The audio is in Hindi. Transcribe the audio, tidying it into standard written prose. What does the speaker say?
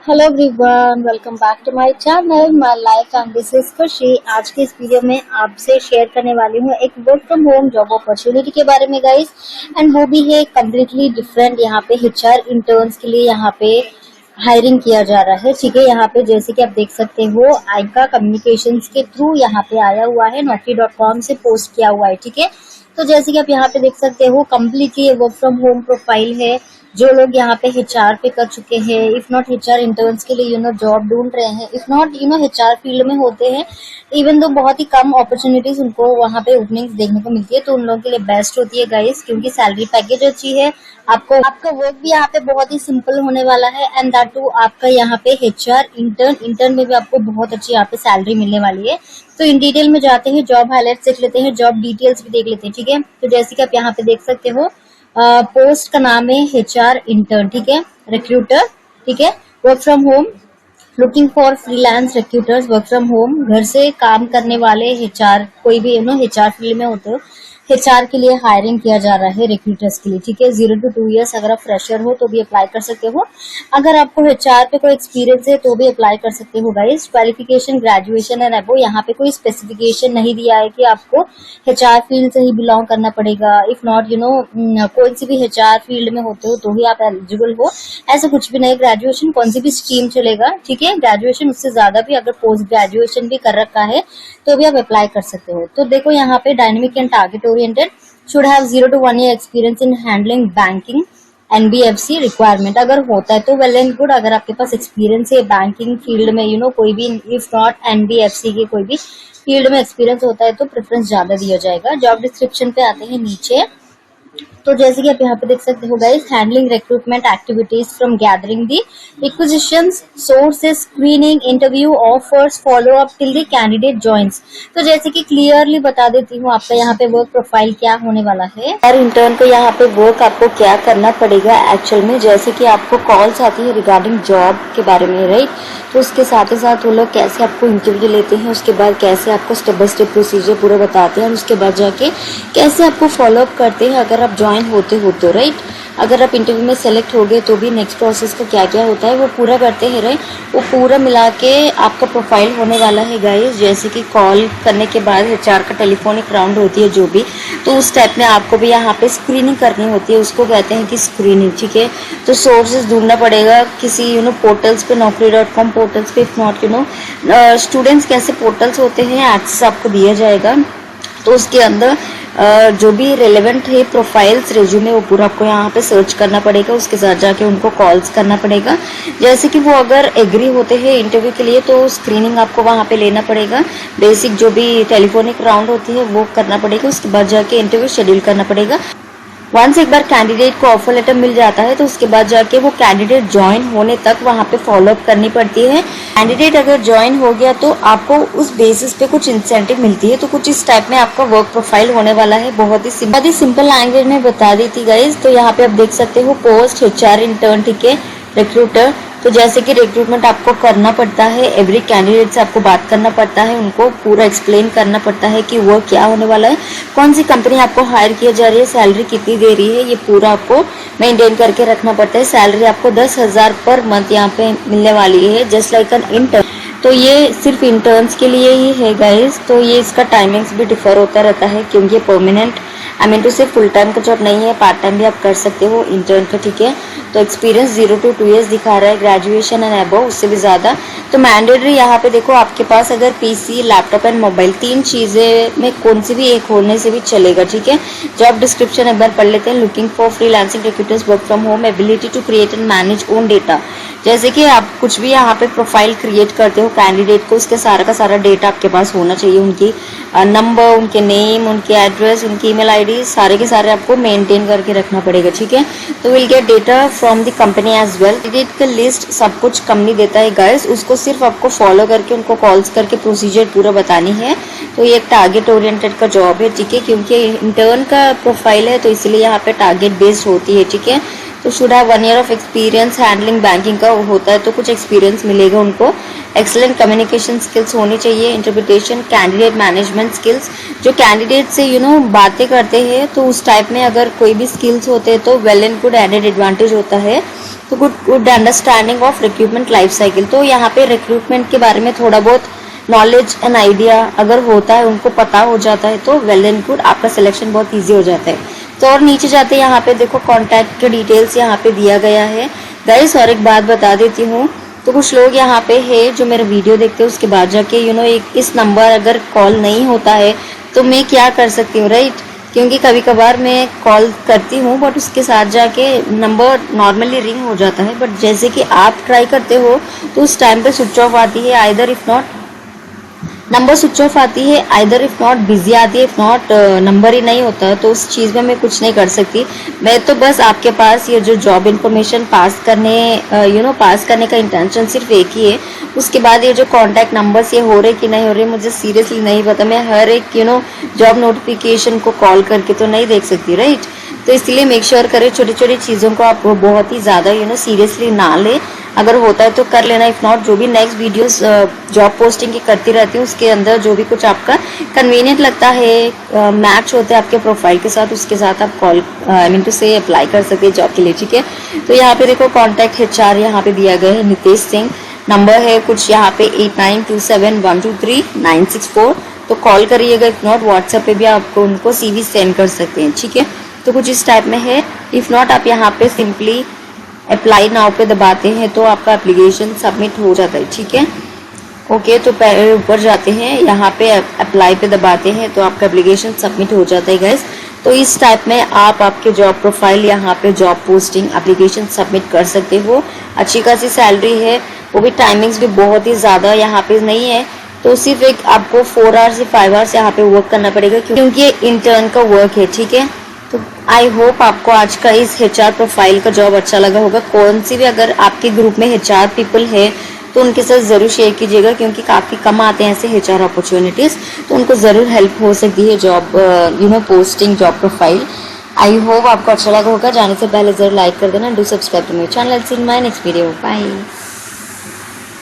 Hello everyone, welcome back to my channel my life and this is Khushi. आज की इस वीडियो में आपसे शेयर करने वाली हूँ एक work from home job opportunity के बारे में गाइस। एंड वो भी है कम्प्लीटली डिफरेंट। यहाँ पे एचआर इंटर्न्स के लिए यहाँ पे हायरिंग किया जा रहा है। ठीक है, यहाँ पे जैसे कि आप देख सकते हो आइका कम्युनिकेशंस के थ्रू यहाँ पे आया हुआ है, naukri.com से पोस्ट किया हुआ है। ठीक है, तो जैसे कि आप यहाँ पे देख सकते हो completely work from home profile है। जो लोग यहाँ पे एचआर पे कर चुके हैं, इफ नॉट एचआर इंटर्न्स के लिए जॉब ढूंढ रहे हैं, इफ नॉट एचआर फील्ड में होते हैं, इवन दो बहुत ही कम अपॉर्चुनिटीज उनको वहाँ पे ओपनिंग्स देखने को मिलती है, तो उन लोगों के लिए बेस्ट होती है गाइस, क्योंकि सैलरी पैकेज अच्छी है। आपको आपका वर्क भी यहाँ पे बहुत ही सिंपल होने वाला है। एंड दैट टू आपका यहाँ पे एचआर इंटर्न में भी आपको बहुत अच्छी यहाँ पे सैलरी मिलने वाली है। तो इन डिटेल में जाते हैं, जॉब हाईलाइट्स देख लेते हैं, जॉब डिटेल्स भी देख लेते हैं। ठीक है, तो जैसे कि आप यहाँ पे देख सकते हो पोस्ट का नाम है एचआर इंटर्न। ठीक है, रिक्रूटर। ठीक है, work from home, looking for freelance recruiters, work from home, घर से काम करने वाले एचआर, कोई भी एचआर फील्ड में होते हो, एचआर के लिए हायरिंग किया जा रहा है रिक्रूटर्स के लिए। ठीक है, 0 to 2 ईयर्स अगर आप फ्रेशर हो तो भी अप्लाई कर सकते हो। अगर आपको एचआर पे कोई एक्सपीरियंस है तो भी अप्लाई कर सकते हो guys. Qualification graduation and above, यहाँ पे कोई स्पेसिफिकेशन नहीं दिया है कि आपको एचआर फील्ड से ही बिलोंग करना पड़ेगा। इफ नॉट कोई सी भी एचआर फील्ड में होते हो तो ही आप एलिजिबल हो, ऐसा कुछ भी नहीं। ग्रेजुएशन कौन सी भी स्ट्रीम चलेगा। ठीक है, ग्रेजुएशन उससे ज्यादा भी अगर पोस्ट ग्रेजुएशन भी कर रखा है तो भी आप अप्लाई कर सकते हो। तो देखो यहाँ पे dynamic and target oriented, should have 0 to 1 year experience in handling banking NBFC requirement. अगर होता है तो वेल एंड गुड। अगर आपके पास एक्सपीरियंस है बैंकिंग फील्ड में, कोई भी, इफ नॉट एनबीएफसी के कोई भी फील्ड में एक्सपीरियंस होता है तो प्रेफरेंस ज्यादा दिया जाएगा। जॉब डिस्क्रिप्शन पे आते हैं नीचे, तो जैसे कि आप यहाँ पे देख सकते हो guys, handling recruitment activities from gathering the requisitions, sources, screening, interview, offers, follow up till the candidate joins. तो जैसे कि क्लियरली बता देती हूँ आपका यहाँ पे वर्क प्रोफाइल क्या होने वाला है और इंटर्न को यहाँ पे वर्क आपको क्या करना पड़ेगा एक्चुअल में। जैसे कि आपको कॉल्स आती है रिगार्डिंग जॉब के बारे में, राइट, तो उसके साथ ही साथ वो लोग कैसे आपको इंटरव्यू लेते हैं, उसके बाद कैसे आपको स्टेप बाय स्टेप प्रोसीजर पूरा बताते हैं, और उसके बाद जाके कैसे आपको फॉलो अप करते हैं अगर आप ज्वाइन होते हो तो, राइट। अगर आप इंटरव्यू में सेलेक्ट हो गए तो भी नेक्स्ट प्रोसेस का क्या क्या होता है वो पूरा करते हैं, राइट। वो पूरा मिला के आपका प्रोफाइल होने वाला है गाइस। जैसे कि कॉल करने के बाद एचआर का टेलीफोनिक राउंड होती है जो भी, तो उस टाइप में आपको भी यहाँ पे स्क्रीनिंग करनी होती है, उसको कहते हैं कि स्क्रीनिंग। ठीक है, तो सोर्सेज ढूंढना पड़ेगा किसी पोर्टल्स पे, naukri.com पोर्टल्स पे। इफ नॉट स्टूडेंट्स कैसे पोर्टल्स होते हैं एक्सेस आपको दिया जाएगा, तो उसके अंदर जो भी रेलेवेंट है प्रोफाइल्स, रेज्यूमे, वो पूरा आपको यहाँ पे सर्च करना पड़ेगा। उसके साथ जाके उनको कॉल्स करना पड़ेगा। जैसे कि वो अगर एग्री होते हैं इंटरव्यू के लिए तो स्क्रीनिंग आपको वहाँ पे लेना पड़ेगा। बेसिक जो भी टेलीफोनिक राउंड होती है वो करना पड़ेगा, उसके बाद जाके इंटरव्यू शेड्यूल करना पड़ेगा। वंस एक बार कैंडिडेट को ऑफर लेटर मिल जाता है तो उसके बाद जाके वो कैंडिडेट ज्वाइन होने तक वहाँ पे फॉलो अप करनी पड़ती है। कैंडिडेट अगर ज्वाइन हो गया तो आपको उस बेसिस पे कुछ इंसेंटिव मिलती है। तो कुछ इस टाइप में आपका वर्क प्रोफाइल होने वाला है। बहुत ही सिंपल लैंग्वेज में बता दी थी गाइज। तो यहाँ पे आप देख सकते हो पोस्ट एचआर इंटर्न, ठीक है, रिक्रूटर। तो जैसे कि रिक्रूटमेंट आपको करना पड़ता है, एवरी कैंडिडेट से आपको बात करना पड़ता है, उनको पूरा एक्सप्लेन करना पड़ता है कि वो क्या होने वाला है, कौन सी कंपनी आपको हायर किया जा रही है, सैलरी कितनी दे रही है, ये पूरा आपको मेंटेन करके रखना पड़ता है। सैलरी आपको 10,000 पर मंथ यहाँ पे मिलने वाली है, जस्ट लाइक एन इंटर्न। तो ये सिर्फ इंटर्न्स के लिए ही है गाइज। तो ये इसका टाइमिंग्स भी डिफर होता रहता है क्योंकि परमानेंट टू सिर्फ फुल टाइम का जॉब नहीं है, पार्ट टाइम भी आप कर सकते हो इंटर्न का। ठीक है, तो एक्सपीरियंस 0 to 2 ईयर्स दिखा रहा है, ग्रेजुएशन एंड अबव, उससे भी ज्यादा। तो मैंडेटरी यहाँ पे देखो आपके पास अगर पीसी, लैपटॉप एंड मोबाइल, 3 चीजें में कौन सी भी एक होने से भी चलेगा। ठीक है, जॉब डिस्क्रिप्शन एक बार पढ़ लेते हैं। Looking for freelancing recruiters, work from home, ability to create and manage own data. जैसे कि आप कुछ भी यहाँ पे प्रोफाइल क्रिएट करते हो कैंडिडेट को, उसके सारा का सारा डेटा आपके पास होना चाहिए। उनकी नंबर, उनके नेम, उनके एड्रेस, उनकी ईमेल आईडी, सारे के सारे आपको मेंटेन करके रखना पड़ेगा। ठीक है, तो will get data from the company as well. Candidate का लिस्ट सब कुछ कंपनी देता है गाइस, उसको सिर्फ आपको फॉलो करके उनको कॉल्स करके प्रोसीजर पूरा बतानी है। तो ये एक टारगेट ओरिएंटेड का जॉब है। ठीक है, क्योंकि इंटर्न का प्रोफाइल है तो इसलिए यहाँ पे टारगेट बेस्ड होती है। ठीक है, तो should have 1 year of experience handling banking का होता है तो कुछ एक्सपीरियंस मिलेगा उनको। एक्सेलेंट कम्युनिकेशन स्किल्स होनी चाहिए। इंटरप्रिटेशन, कैंडिडेट मैनेजमेंट स्किल्स, जो कैंडिडेट से बातें करते हैं तो उस टाइप में अगर कोई भी स्किल्स होते हैं तो well and good added advantage होता है। तो good understanding of recruitment life cycle, तो यहाँ पे रिक्रूटमेंट के बारे में थोड़ा बहुत नॉलेज एंड आइडिया अगर होता है, उनको पता हो जाता है तो वेल एंड गुड, आपका सिलेक्शन बहुत ईजी हो जाता है। तो और नीचे जाते हैं यहाँ पे देखो कॉन्टैक्ट डिटेल्स यहाँ पे दिया गया है गाइस। और एक बात बता देती हूँ, तो कुछ लोग यहाँ पे है जो मेरा वीडियो देखते हैं उसके बाद जाके एक इस नंबर अगर कॉल नहीं होता है तो मैं क्या कर सकती हूँ, राइट? क्योंकि कभी कभार मैं कॉल करती हूँ बट उसके साथ जाके नंबर नॉर्मली रिंग हो जाता है, बट जैसे कि आप ट्राई करते हो तो उस टाइम पे स्विच ऑफ आती है, either if not number switch off आती है, आइदर इफ नॉट बिजी आती है, इफ नॉट नंबर ही नहीं होता, तो उस चीज़ में मैं कुछ नहीं कर सकती। मैं तो बस आपके पास ये जो जॉब इन्फॉर्मेशन पास करने का इंटेंशन सिर्फ एक ही है। उसके बाद ये जो कॉन्टैक्ट नंबर्स ये हो रहे कि नहीं हो रहे मुझे सीरियसली नहीं पता। मैं हर एक जॉब नोटिफिकेशन को कॉल करके तो नहीं देख सकती, राइट? तो इसलिए मेक श्योर करें छोटी छोटी चीज़ों को आप बहुत ही ज़्यादा सीरियसली ना ले। अगर होता है तो कर लेना, इफ नॉट जो भी नेक्स्ट वीडियोस जॉब पोस्टिंग की करती रहती हूँ उसके अंदर जो भी कुछ आपका कन्वीनियंट लगता है, मैच होता है आपके प्रोफाइल के साथ, उसके साथ आप कॉल टू से अप्लाई कर सकते हैं जॉब के लिए, ठीक है? तो यहाँ पे देखो कॉन्टैक्ट HR यहाँ पे दिया गया है नितेश सिंह, नंबर है कुछ यहाँ पे 8927123964, तो कॉल करिएगा। इफ नॉट व्हाट्सएप पे भी आपको उनको CV सेंड कर सकते हैं, ठीक है? तो कुछ इस टाइप में है। इफ नॉट आप यहाँ पे सिंपली अप्लाई नाउ पे दबाते हैं तो आपका एप्लीकेशन सबमिट हो जाता है, ठीक है? ओके, तो ऊपर जाते हैं, यहाँ पे अप्लाई पे दबाते हैं तो आपका एप्लीकेशन सबमिट हो जाता है गाइस। तो इस टाइप में आप आपके जॉब प्रोफाइल यहाँ पे जॉब पोस्टिंग एप्लीकेशन सबमिट कर सकते हो। अच्छी खासी सैलरी है, वो भी टाइमिंग्स भी बहुत ही ज़्यादा यहाँ पे नहीं है, तो सिर्फ एक आपको 4 आवर्स या 5 आवर्स यहाँ पे वर्क करना पड़ेगा क्योंकि ये इंटर्न का वर्क है, ठीक है? तो आई होप आपको आज का इस HR प्रोफाइल का जॉब अच्छा लगा होगा। कौन सी भी अगर आपके ग्रुप में HR पीपल है तो उनके साथ ज़रूर शेयर कीजिएगा क्योंकि काफ़ी कम आते हैं ऐसे HR अपॉर्चुनिटीज़, तो उनको ज़रूर हेल्प हो सकती है job posting job profile. I hope आपको अच्छा लगा होगा। जाने से पहले ज़रूर लाइक कर देना, do subscribe to my channel. See in my next video, bye.